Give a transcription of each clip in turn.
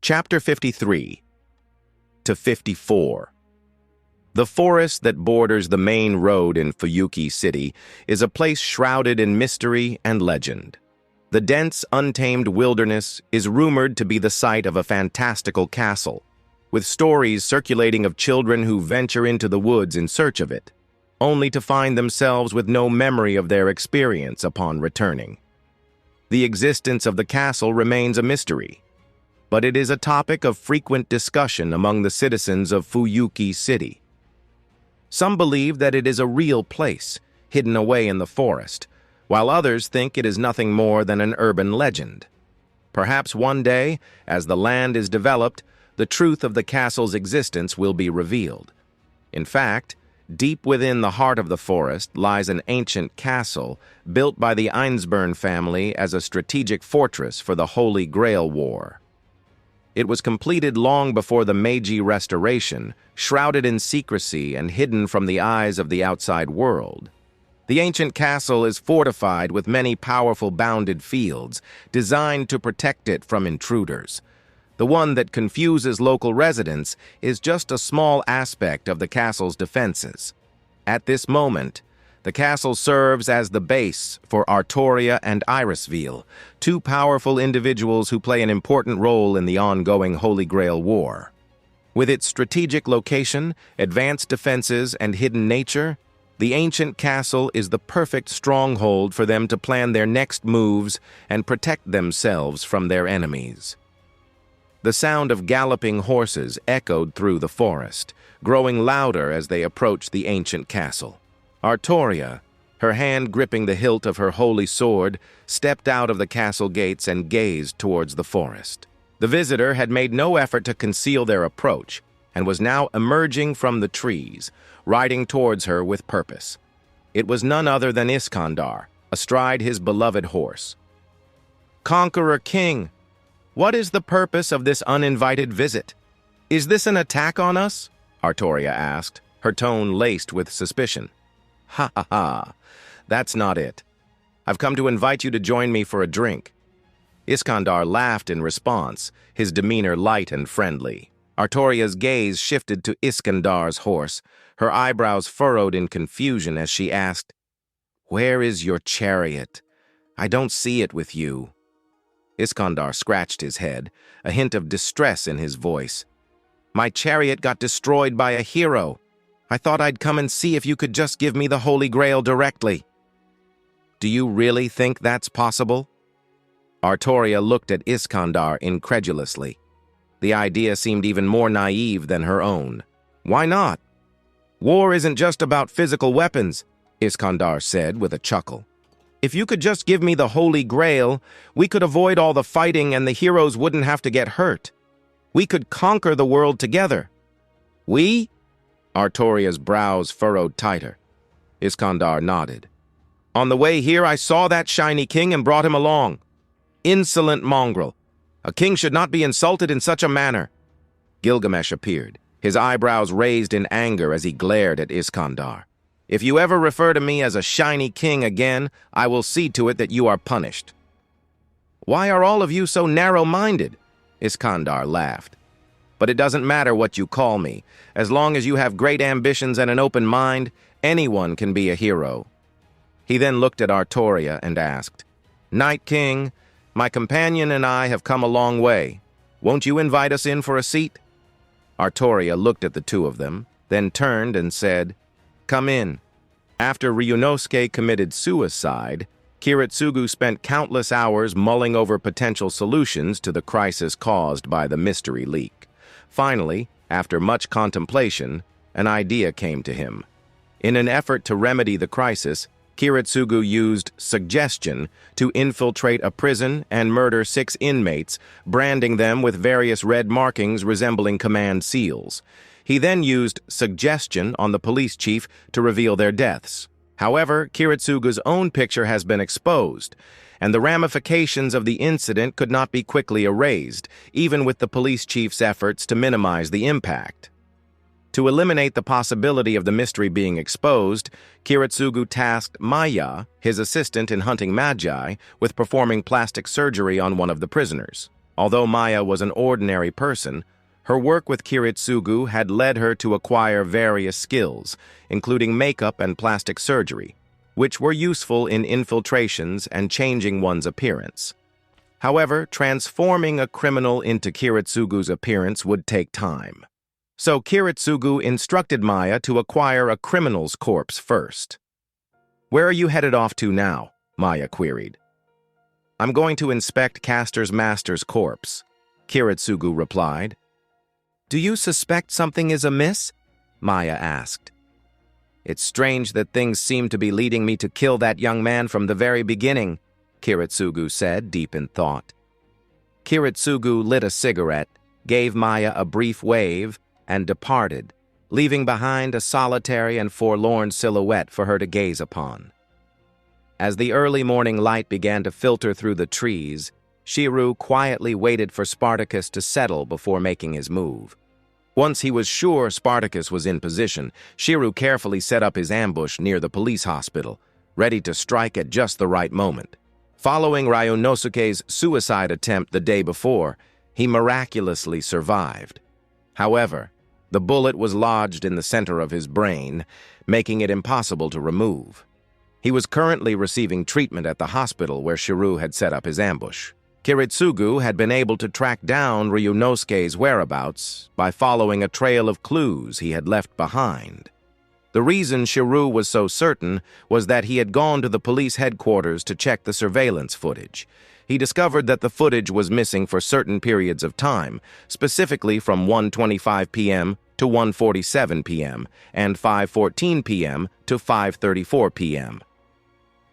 Chapter 53 to 54. The forest that borders the main road in Fuyuki City is a place shrouded in mystery and legend. The dense, untamed wilderness is rumored to be the site of a fantastical castle, with stories circulating of children who venture into the woods in search of it, only to find themselves with no memory of their experience upon returning. The existence of the castle remains a mystery, but it is a topic of frequent discussion among the citizens of Fuyuki City. Some believe that it is a real place, hidden away in the forest, while others think it is nothing more than an urban legend. Perhaps one day, as the land is developed, the truth of the castle's existence will be revealed. In fact, deep within the heart of the forest lies an ancient castle built by the Einsburn family as a strategic fortress for the Holy Grail War. It was completed long before the Meiji Restoration, shrouded in secrecy and hidden from the eyes of the outside world. The ancient castle is fortified with many powerful bounded fields, designed to protect it from intruders. The one that confuses local residents is just a small aspect of the castle's defenses. At this moment, the castle serves as the base for Artoria and Irisveal, two powerful individuals who play an important role in the ongoing Holy Grail War. With its strategic location, advanced defenses, and hidden nature, the ancient castle is the perfect stronghold for them to plan their next moves and protect themselves from their enemies. The sound of galloping horses echoed through the forest, growing louder as they approached the ancient castle. Artoria, her hand gripping the hilt of her holy sword, stepped out of the castle gates and gazed towards the forest. The visitor had made no effort to conceal their approach and was now emerging from the trees, riding towards her with purpose. It was none other than Iskandar, astride his beloved horse. "Conqueror King, what is the purpose of this uninvited visit? Is this an attack on us?" Artoria asked, her tone laced with suspicion. "Ha ha ha, that's not it. I've come to invite you to join me for a drink." Iskandar laughed in response, his demeanor light and friendly. Artoria's gaze shifted to Iskandar's horse, her eyebrows furrowed in confusion as she asked, "Where is your chariot? I don't see it with you." Iskandar scratched his head, a hint of distress in his voice. "My chariot got destroyed by a hero. I thought I'd come and see if you could just give me the Holy Grail directly." "Do you really think that's possible?" Artoria looked at Iskandar incredulously. The idea seemed even more naive than her own. "Why not? War isn't just about physical weapons," Iskandar said with a chuckle. "If you could just give me the Holy Grail, we could avoid all the fighting and the heroes wouldn't have to get hurt. We could conquer the world together." "We?" Artoria's brows furrowed tighter. Iskandar nodded. "On the way here, I saw that shiny king and brought him along. Insolent mongrel. A king should not be insulted in such a manner." Gilgamesh appeared, his eyebrows raised in anger as he glared at Iskandar. "If you ever refer to me as a shiny king again, I will see to it that you are punished." "Why are all of you so narrow-minded?" Iskandar laughed. "But it doesn't matter what you call me. As long as you have great ambitions and an open mind, anyone can be a hero." He then looked at Artoria and asked, "Night King, my companion and I have come a long way. Won't you invite us in for a seat?" Artoria looked at the two of them, then turned and said, "Come in." After Ryunosuke committed suicide, Kiritsugu spent countless hours mulling over potential solutions to the crisis caused by the mystery leak. Finally, after much contemplation, an idea came to him. In an effort to remedy the crisis, Kiritsugu used suggestion to infiltrate a prison and murder 6 inmates, branding them with various red markings resembling command seals. He then used suggestion on the police chief to reveal their deaths. However, Kiritsugu's own picture has been exposed, and the ramifications of the incident could not be quickly erased, even with the police chief's efforts to minimize the impact. To eliminate the possibility of the mystery being exposed, Kiritsugu tasked Maya, his assistant in hunting magi, with performing plastic surgery on one of the prisoners. Although Maya was an ordinary person, her work with Kiritsugu had led her to acquire various skills, including makeup and plastic surgery, which were useful in infiltrations and changing one's appearance. However, transforming a criminal into Kiritsugu's appearance would take time. So Kiritsugu instructed Maya to acquire a criminal's corpse first. "Where are you headed off to now?" Maya queried. "I'm going to inspect Caster's master's corpse," Kiritsugu replied. "Do you suspect something is amiss?" Maya asked. "It's strange that things seem to be leading me to kill that young man from the very beginning," Kiritsugu said, deep in thought. Kiritsugu lit a cigarette, gave Maya a brief wave, and departed, leaving behind a solitary and forlorn silhouette for her to gaze upon. As the early morning light began to filter through the trees, Shirou quietly waited for Spartacus to settle before making his move. Once he was sure Spartacus was in position, Shirou carefully set up his ambush near the police hospital, ready to strike at just the right moment. Following Ryunosuke's suicide attempt the day before, he miraculously survived. However, the bullet was lodged in the center of his brain, making it impossible to remove. He was currently receiving treatment at the hospital where Shirou had set up his ambush. Kiritsugu had been able to track down Ryunosuke's whereabouts by following a trail of clues he had left behind. The reason Shirou was so certain was that he had gone to the police headquarters to check the surveillance footage. He discovered that the footage was missing for certain periods of time, specifically from 1:25 p.m. to 1:47 p.m. and 5:14 p.m. to 5:34 p.m.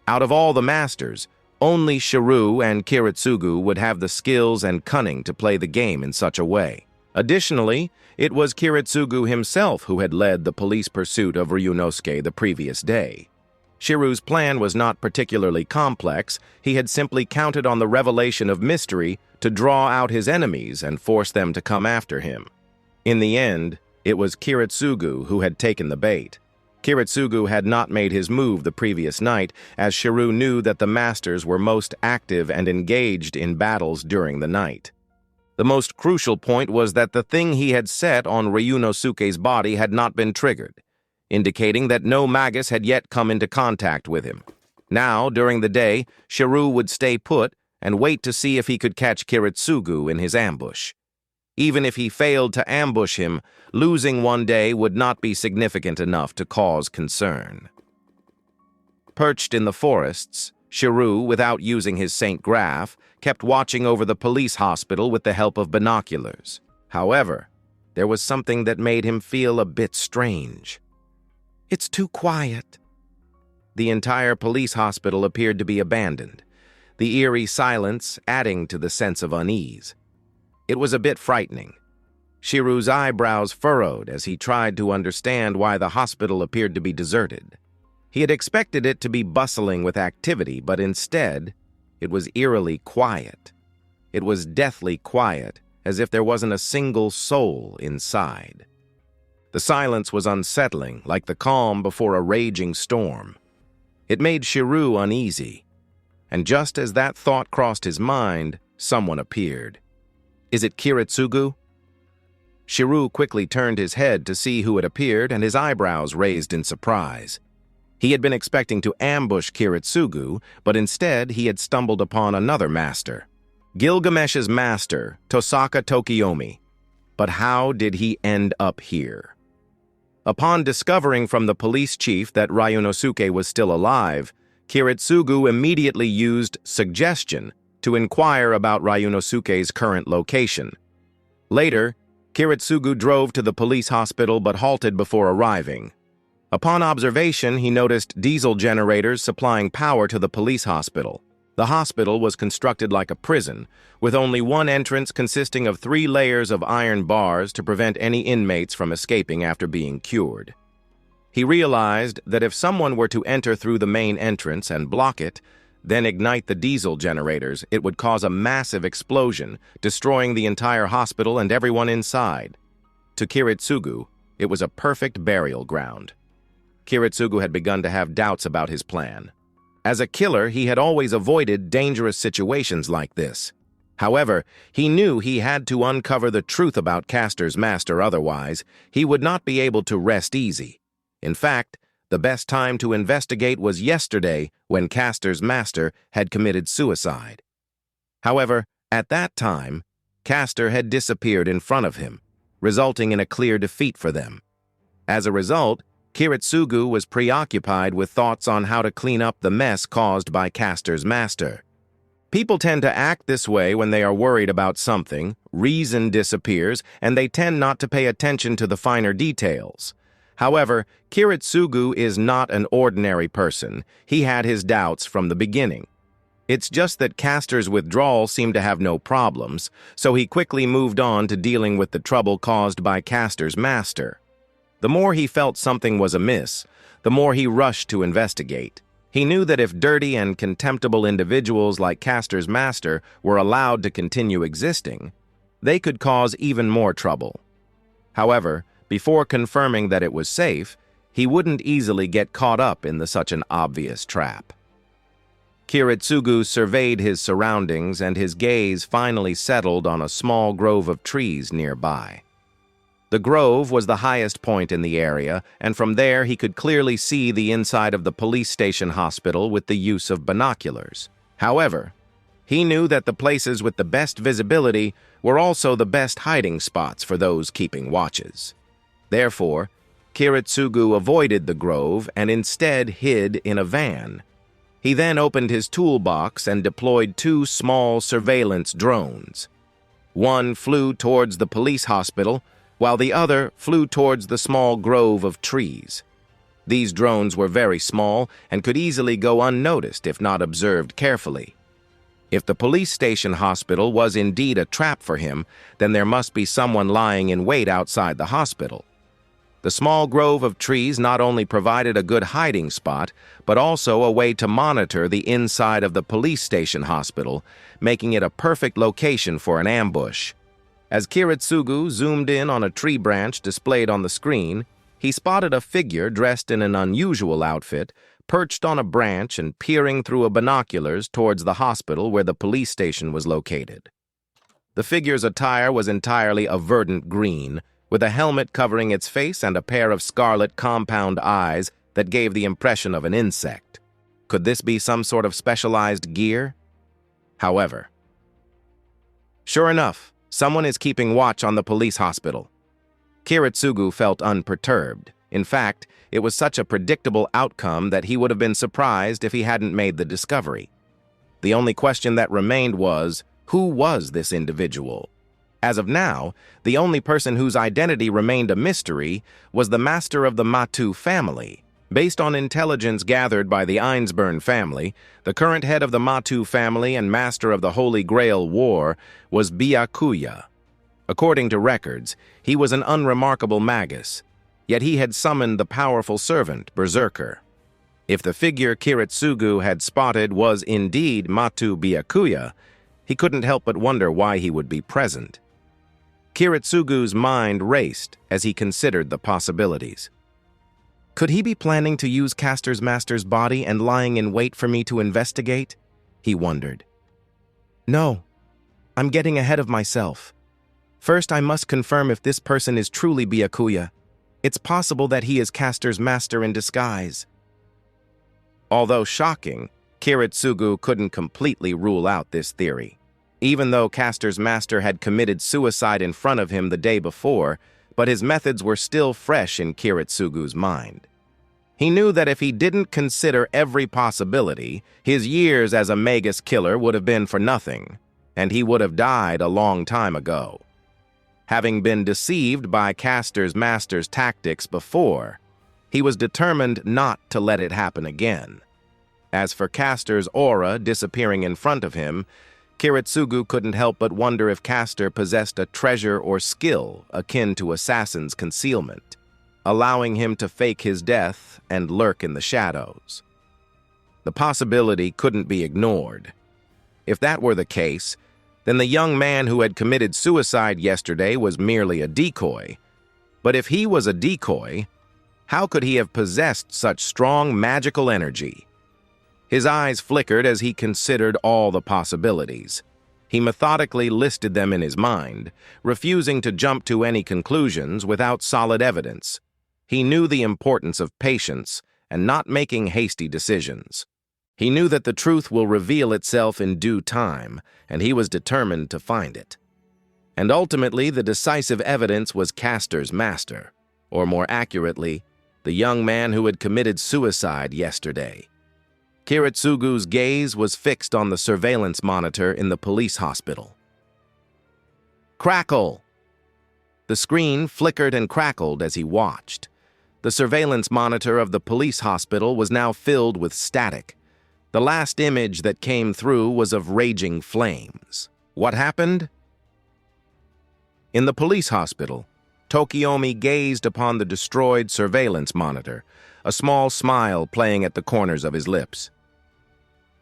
Out of all the masters, only Shirou and Kiritsugu would have the skills and cunning to play the game in such a way. Additionally, it was Kiritsugu himself who had led the police pursuit of Ryunosuke the previous day. Shirou's plan was not particularly complex. He had simply counted on the revelation of mystery to draw out his enemies and force them to come after him. In the end, it was Kiritsugu who had taken the bait. Kiritsugu had not made his move the previous night, as Shirou knew that the masters were most active and engaged in battles during the night. The most crucial point was that the thing he had set on Ryunosuke's body had not been triggered, indicating that no magus had yet come into contact with him. Now, during the day, Shirou would stay put and wait to see if he could catch Kiritsugu in his ambush. Even if he failed to ambush him, losing one day would not be significant enough to cause concern. Perched in the forests, Shirou, without using his Saint Graph, kept watching over the police hospital with the help of binoculars. However, there was something that made him feel a bit strange. "It's too quiet." The entire police hospital appeared to be abandoned, the eerie silence adding to the sense of unease. It was a bit frightening. Shirou's eyebrows furrowed as he tried to understand why the hospital appeared to be deserted. He had expected it to be bustling with activity, but instead, it was eerily quiet. It was deathly quiet, as if there wasn't a single soul inside. The silence was unsettling, like the calm before a raging storm. It made Shirou uneasy, and just as that thought crossed his mind, someone appeared. "Is it Kiritsugu?" Shirou quickly turned his head to see who had appeared, and his eyebrows raised in surprise. He had been expecting to ambush Kiritsugu, but instead he had stumbled upon another master. Gilgamesh's master, Tosaka Tokiomi. But how did he end up here? Upon discovering from the police chief that Ryunosuke was still alive, Kiritsugu immediately used suggestion to inquire about Ryunosuke's current location. Later, Kiritsugu drove to the police hospital but halted before arriving. Upon observation, he noticed diesel generators supplying power to the police hospital. The hospital was constructed like a prison, with only one entrance consisting of 3 layers of iron bars to prevent any inmates from escaping after being cured. He realized that if someone were to enter through the main entrance and block it, then ignite the diesel generators, it would cause a massive explosion, destroying the entire hospital and everyone inside. To Kiritsugu, it was a perfect burial ground. Kiritsugu had begun to have doubts about his plan. As a killer, he had always avoided dangerous situations like this. However, he knew he had to uncover the truth about Castor's master, otherwise he would not be able to rest easy. In fact, the best time to investigate was yesterday when Castor's master had committed suicide. However, at that time, Castor had disappeared in front of him, resulting in a clear defeat for them. As a result, Kiritsugu was preoccupied with thoughts on how to clean up the mess caused by Castor's master. People tend to act this way when they are worried about something, reason disappears, and they tend not to pay attention to the finer details. However, Kiritsugu is not an ordinary person. He had his doubts from the beginning. It's just that Castor's withdrawal seemed to have no problems, so he quickly moved on to dealing with the trouble caused by Castor's master. The more he felt something was amiss, the more he rushed to investigate. He knew that if dirty and contemptible individuals like Castor's master were allowed to continue existing, they could cause even more trouble. However, before confirming that it was safe, he wouldn't easily get caught up in such an obvious trap. Kiritsugu surveyed his surroundings, and his gaze finally settled on a small grove of trees nearby. The grove was the highest point in the area, and from there he could clearly see the inside of the police station hospital with the use of binoculars. However, he knew that the places with the best visibility were also the best hiding spots for those keeping watches. Therefore, Kiritsugu avoided the grove and instead hid in a van. He then opened his toolbox and deployed 2 small surveillance drones. One flew towards the police hospital, while the other flew towards the small grove of trees. These drones were very small and could easily go unnoticed if not observed carefully. If the police station hospital was indeed a trap for him, then there must be someone lying in wait outside the hospital. The small grove of trees not only provided a good hiding spot, but also a way to monitor the inside of the police station hospital, making it a perfect location for an ambush. As Kiritsugu zoomed in on a tree branch displayed on the screen, he spotted a figure dressed in an unusual outfit, perched on a branch and peering through binoculars towards the hospital where the police station was located. The figure's attire was entirely a verdant green, with a helmet covering its face and a pair of scarlet compound eyes that gave the impression of an insect. Could this be some sort of specialized gear? However, sure enough, someone is keeping watch on the police hospital. Kiritsugu felt unperturbed. In fact, it was such a predictable outcome that he would have been surprised if he hadn't made the discovery. The only question that remained was, who was this individual? As of now, the only person whose identity remained a mystery was the master of the Matu family. Based on intelligence gathered by the Einsburn family, the current head of the Matu family and master of the Holy Grail War was Byakuya. According to records, he was an unremarkable magus, yet he had summoned the powerful servant, Berserker. If the figure Kiritsugu had spotted was indeed Matu Byakuya, he couldn't help but wonder why he would be present. Kiritsugu's mind raced as he considered the possibilities. Could he be planning to use Castor's master's body and lying in wait for me to investigate? He wondered. No, I'm getting ahead of myself. First, I must confirm if this person is truly Byakuya. It's possible that he is Castor's master in disguise. Although shocking, Kiritsugu couldn't completely rule out this theory. Even though Castor's master had committed suicide in front of him the day before, but his methods were still fresh in Kiritsugu's mind. He knew that if he didn't consider every possibility, his years as a magus killer would have been for nothing, and he would have died a long time ago. Having been deceived by Castor's master's tactics before, he was determined not to let it happen again. As for Castor's aura disappearing in front of him, Kiritsugu couldn't help but wonder if Castor possessed a treasure or skill akin to assassin's concealment, allowing him to fake his death and lurk in the shadows. The possibility couldn't be ignored. If that were the case, then the young man who had committed suicide yesterday was merely a decoy. But if he was a decoy, how could he have possessed such strong magical energy? His eyes flickered as he considered all the possibilities. He methodically listed them in his mind, refusing to jump to any conclusions without solid evidence. He knew the importance of patience and not making hasty decisions. He knew that the truth will reveal itself in due time, and he was determined to find it. And ultimately, the decisive evidence was Castor's master, or more accurately, the young man who had committed suicide yesterday. Kiritsugu's gaze was fixed on the surveillance monitor in the police hospital. Crackle! The screen flickered and crackled as he watched. The surveillance monitor of the police hospital was now filled with static. The last image that came through was of raging flames. What happened? In the police hospital, Tokiomi gazed upon the destroyed surveillance monitor, a small smile playing at the corners of his lips.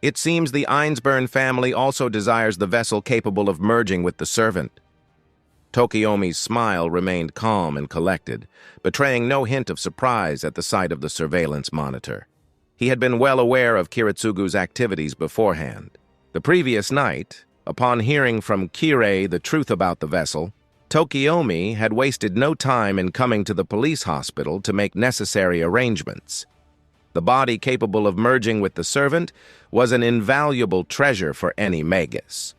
It seems the Einsburn family also desires the vessel capable of merging with the servant. Tokiomi's smile remained calm and collected, betraying no hint of surprise at the sight of the surveillance monitor. He had been well aware of Kiritsugu's activities beforehand. The previous night, upon hearing from Kirei the truth about the vessel, Tokiomi had wasted no time in coming to the police hospital to make necessary arrangements. The body capable of merging with the servant was an invaluable treasure for any magus.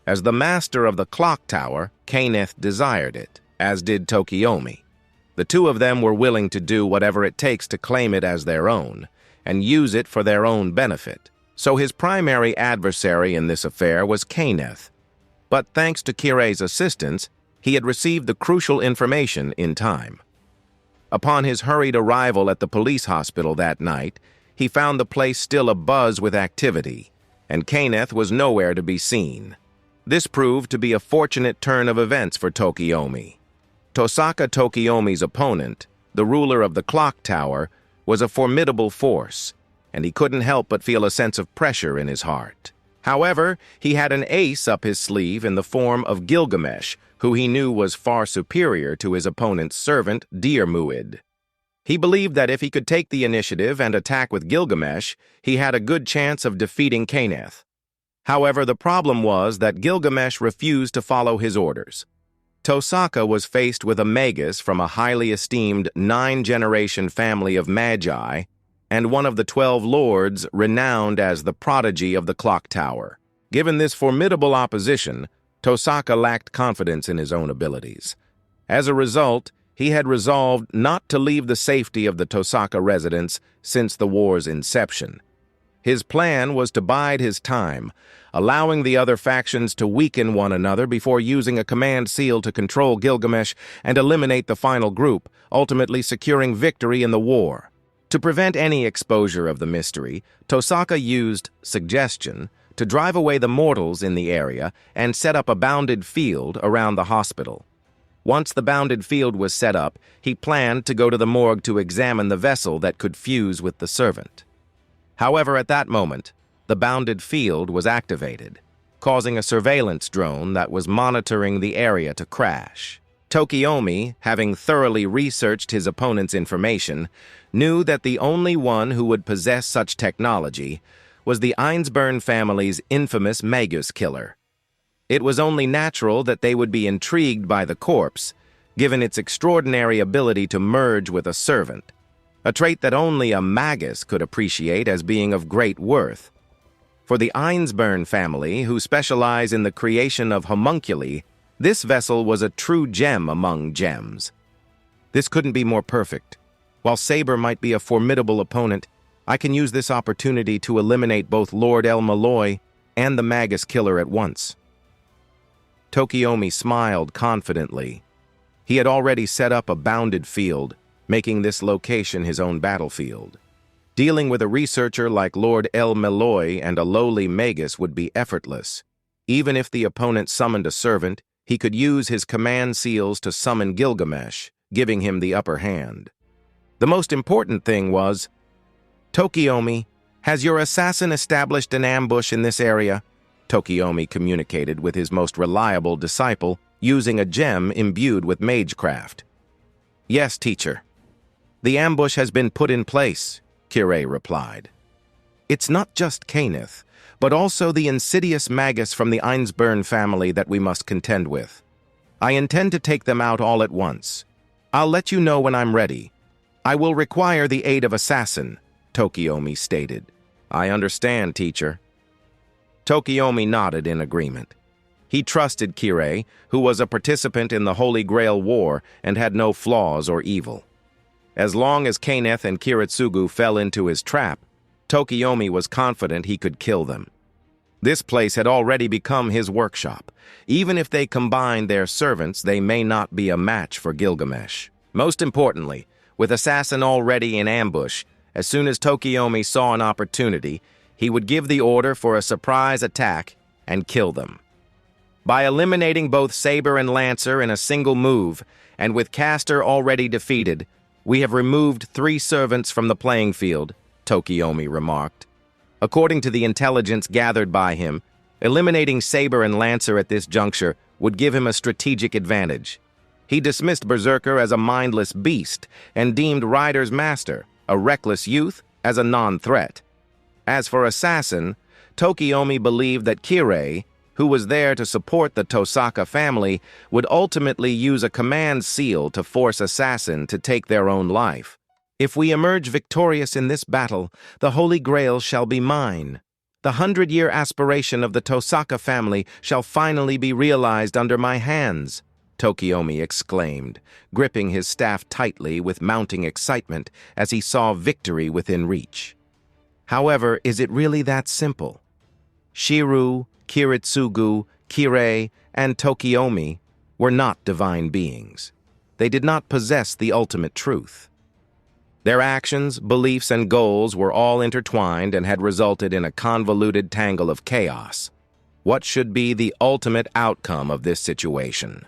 As the master of the clock tower, Kenneth desired it, as did Tokiomi. The two of them were willing to do whatever it takes to claim it as their own, and use it for their own benefit. So his primary adversary in this affair was Kenneth. But thanks to Kirei's assistance, he had received the crucial information in time. Upon his hurried arrival at the police hospital that night, he found the place still abuzz with activity, and Kenneth was nowhere to be seen. This proved to be a fortunate turn of events for Tokiomi. Tosaka Tokiomi's opponent, the ruler of the clock tower, was a formidable force, and he couldn't help but feel a sense of pressure in his heart. However, he had an ace up his sleeve in the form of Gilgamesh, who he knew was far superior to his opponent's servant, Dirmuid. He believed that if he could take the initiative and attack with Gilgamesh, he had a good chance of defeating Kenneth. However, the problem was that Gilgamesh refused to follow his orders. Tosaka was faced with a magus from a highly esteemed 9-generation family of magi, and one of the 12 lords renowned as the prodigy of the clock tower. Given this formidable opposition, Tosaka lacked confidence in his own abilities. As a result, he had resolved not to leave the safety of the Tosaka residence since the war's inception. His plan was to bide his time, allowing the other factions to weaken one another before using a command seal to control Gilgamesh and eliminate the final group, ultimately securing victory in the war. To prevent any exposure of the mystery, Tosaka used suggestion to drive away the mortals in the area and set up a bounded field around the hospital. Once the bounded field was set up, he planned to go to the morgue to examine the vessel that could fuse with the servant. However, at that moment, the bounded field was activated, causing a surveillance drone that was monitoring the area to crash. Tokiomi, having thoroughly researched his opponent's information, knew that the only one who would possess such technology was the Einsburn family's infamous magus killer. It was only natural that they would be intrigued by the corpse, given its extraordinary ability to merge with a servant, a trait that only a magus could appreciate as being of great worth. For the Einsburn family, who specialize in the creation of homunculi, this vessel was a true gem among gems. This couldn't be more perfect. While Saber might be a formidable opponent, I can use this opportunity to eliminate both Lord El Malloy and the Magus Killer at once. Tokiomi smiled confidently. He had already set up a bounded field, making this location his own battlefield. Dealing with a researcher like Lord El Malloy and a lowly Magus would be effortless. Even if the opponent summoned a servant, he could use his command seals to summon Gilgamesh, giving him the upper hand. The most important thing was, "Tokiomi, has your assassin established an ambush in this area?" Tokiomi communicated with his most reliable disciple, using a gem imbued with Magecraft. "Yes, teacher. The ambush has been put in place," Kirei replied. "It's not just Kenneth, but also the insidious magus from the Einsburn family that we must contend with. I intend to take them out all at once. I'll let you know when I'm ready. I will require the aid of assassin, Tokiomi stated. I understand, teacher. Tokiomi nodded in agreement. He trusted Kirei, who was a participant in the Holy Grail War and had no flaws or evil. As long as Kaneth and Kiritsugu fell into his trap, Tokiomi was confident he could kill them. This place had already become his workshop. Even if they combined their servants, they may not be a match for Gilgamesh. Most importantly, with Assassin already in ambush, as soon as Tokiomi saw an opportunity, he would give the order for a surprise attack and kill them. By eliminating both Saber and Lancer in a single move, and with Caster already defeated, we have removed 3 servants from the playing field, Tokiomi remarked. According to the intelligence gathered by him, eliminating Saber and Lancer at this juncture would give him a strategic advantage. He dismissed Berserker as a mindless beast and deemed Rider's master, a reckless youth, as a non-threat. As for Assassin, Tokiomi believed that Kirei, who was there to support the Tosaka family, would ultimately use a command seal to force Assassin to take their own life. If we emerge victorious in this battle, the Holy Grail shall be mine. The 100-year aspiration of the Tosaka family shall finally be realized under my hands, Tokiomi exclaimed, gripping his staff tightly with mounting excitement as he saw victory within reach. However, is it really that simple? Shirou, Kiritsugu, Kirei, and Tokiomi were not divine beings. They did not possess the ultimate truth. Their actions, beliefs, and goals were all intertwined and had resulted in a convoluted tangle of chaos. What should be the ultimate outcome of this situation?